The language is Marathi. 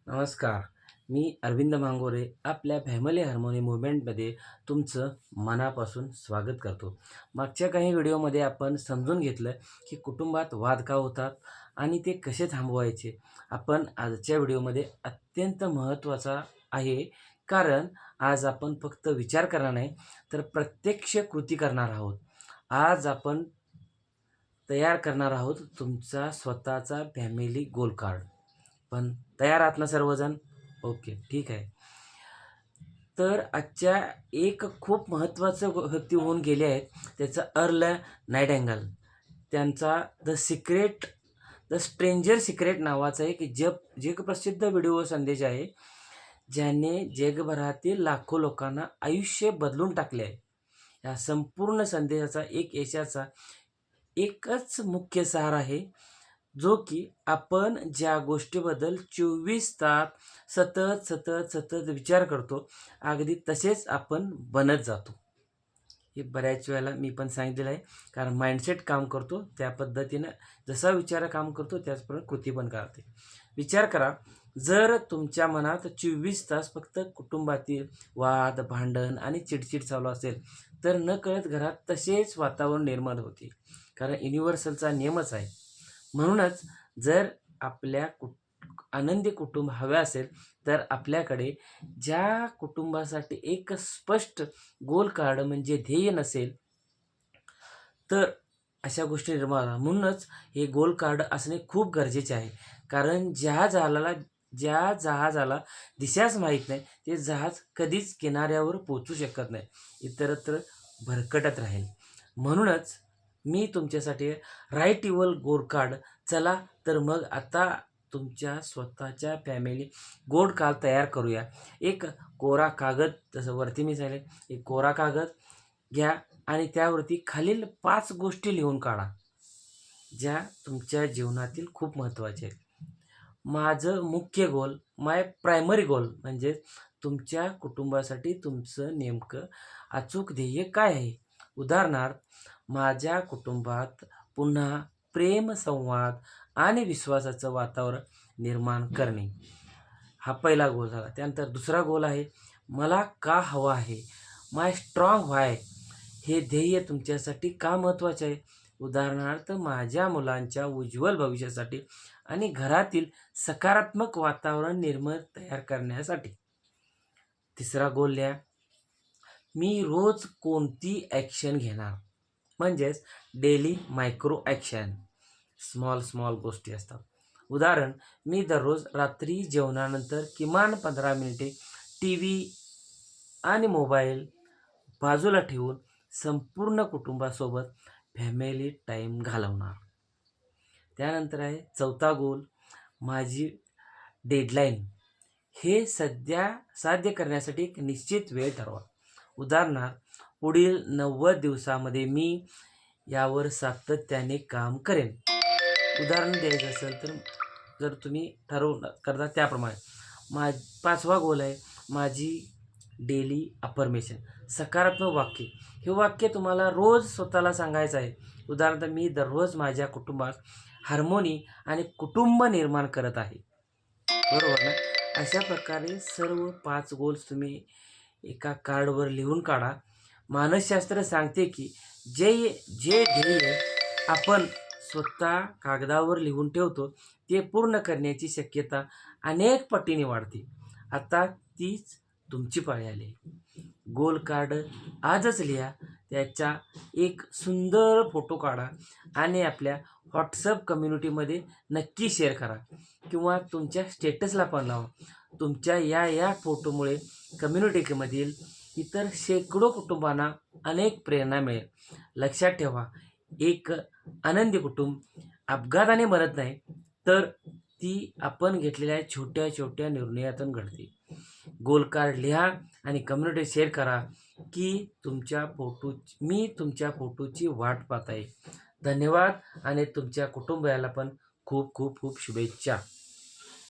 नमस्कार. मी अरविंद मांगोरे आपल्या फॅमिली हार्मोनी मूव्हमेंटमध्ये तुमचं मनापासून स्वागत करतो. मागच्या काही व्हिडिओमध्ये आपण समजून घेतलं की कुटुंबात वाद का होतात आणि ते कसे थांबवायचे. आपण आजच्या व्हिडिओमध्ये अत्यंत महत्त्वाचा आहे, कारण आज आपण फक्त विचार करणार नाही, तर प्रत्यक्ष कृती करणार आहोत. आज आपण तयार करणार आहोत तुमचा स्वतःचा फॅमिली गोल कार्ड. पण तयार आहात ना सर्वजण? ओके, ठीक आहे. तर आजच्या एक खूप महत्त्वाचं व्यक्ती होऊन गेले आहेत. त्याचं अर्ल नाइटिंगेल. त्यांचा द स्ट्रेंजर सिक्रेट नावाचा एक जगप्रसिद्ध व्हिडिओ संदेश आहे, ज्याने जगभरातील लाखो लोकांना आयुष्य बदलून टाकले आहे. या संपूर्ण संदेशाचा यशाचा एकच मुख्य सार आहे, जो की आपण ज्या गोष्टीबद्दल 24 तास सतत विचार करतो, अगदी तसेच आपण बनत जातो. हे बऱ्याच वेळेला मी पण सांगितलेलं आहे, कारण माइंडसेट काम करतो त्या पद्धतीनं. जसा विचार काम करतो त्याचप्रमाणे कृती पण करते. विचार करा, जर तुमच्या मनात 24 तास फक्त कुटुंबातील वाद, भांडण आणि चिडचिड चालू असेल, तर नकळत घरात तसेच वातावरण निर्माण होते. कारण युनिव्हर्सलचा नियमच आहे. म्हणूनच जर आपल्या आनंदी कुटुंब हवे असेल, तर आपल्याकडे ज्या कुटुंबासाठी एक स्पष्ट गोल कार्ड म्हणजे ध्येय नसेल, तर अशा गोष्टी निर्माण होतात. म्हणूनच हे गोल कार्ड असणे खूप गरजेचे आहे. कारण ज्या जहाजाला दिशाच माहीत नाही, ते जहाज कधीच किनाऱ्यावर पोहोचू शकत नाही, इतरत्र भरकटत राहील. म्हणूनच मी तुमच्यासाठी राईट युअर गोल कार्ड. चला तर मग आता तुमच्या स्वतःच्या फॅमिली गोल कार्ड तयार करूया. एक कोरा कागद, जसं वरती मी सांगितले, एक कोरा कागद घ्या आणि त्यावरती खालील 5 गोष्टी लिहून काढा, ज्या तुमच्या जीवनातील खूप महत्त्वाच्या आहेत. माझं मुख्य गोल, माय प्रायमरी गोल, म्हणजे तुमच्या कुटुंबासाठी तुमचं नेमकं अचूक ध्येय काय आहे. उदाहरणार्थ, माझ्या कुटुंबात पुन्हा प्रेम, संवाद आणि विश्वासाचं वातावरण निर्माण करणे. हा पहिला गोल झाला. त्यानंतर दुसरा गोल आहे, मला का हवं आहे, माय स्ट्रॉंग व्हाय. हे ध्येय तुमच्यासाठी का महत्त्वाचे आहे. उदाहरणार्थ, माझ्या मुलांच्या उज्ज्वल भविष्यासाठी आणि घरातील सकारात्मक वातावरण तयार करण्यासाठी. तिसरा गोल लिहा, मी रोज कोणती ॲक्शन घेणार. म्हणजेच डेली मायक्रो ॲक्शन, स्मॉल गोष्टी असतात. उदाहरण, मी दररोज रात्री जेवणानंतर किमान 15 मिनिटे टीव्ही आणि मोबाईल बाजूला ठेवून संपूर्ण कुटुंबासोबत फॅमिली टाईम घालवणार. त्यानंतर आहे चौथा गोल, माझी डेडलाईन. हे साध्य करण्यासाठी एक निश्चित वेळ ठरवा. उदाहरणार्थ, पुढील 90 दिवसामध्ये मी यावर सातत्याने काम करेन. उदाहरण द्यायचं असेल तर जर तुम्ही करता त्याप्रमाणे. पाचवा गोल आहे, माझी डेली अफर्मेशन. सकारात्मक वाक्य. हे वाक्य तुम्हाला रोज स्वतःला सांगायचं आहे. उदाहरणार्थ, मी दररोज माझ्या कुटुंबात हार्मोनी आणि कुटुंब निर्माण करत आहे. बरोबर ना? अशा प्रकारे सर्व 5 गोल्स तुम्ही एका कार्डवर लिहून काढा. मानसशास्त्र सांगते की जे जे ध्येय आपण स्वतः कागदावर लिहून ठेवतो, ते पूर्ण करण्याची शक्यता अनेक पटीने वाढते. आता तीच तुमची पाळी आली. गोल कार्ड आजच लिहा. त्याचा एक सुंदर फोटो काढा आणि आपल्या व्हॉट्सअप कम्युनिटीमध्ये नक्की शेअर करा, किंवा तुमच्या स्टेटसला पण लावा. तुमच्या या फोटोमुळे कम्युनिटीमधील इतर शेकडो कुटुंबांना अनेक प्रेरणा मिळेल. लक्षात ठेवा, एक आनंदी कुटुंब अपघाताने बनत नाही, तर ती आपण घेतलेल्या छोट्या निर्णयातून घडते. गोल कार्ड लिहा आणि कम्युनिटी शेअर करा की मी तुमच्या फोटोची वाट पाहत आहे. धन्यवाद आणि तुमच्या कुटुंबाला पण खूप शुभेच्छा.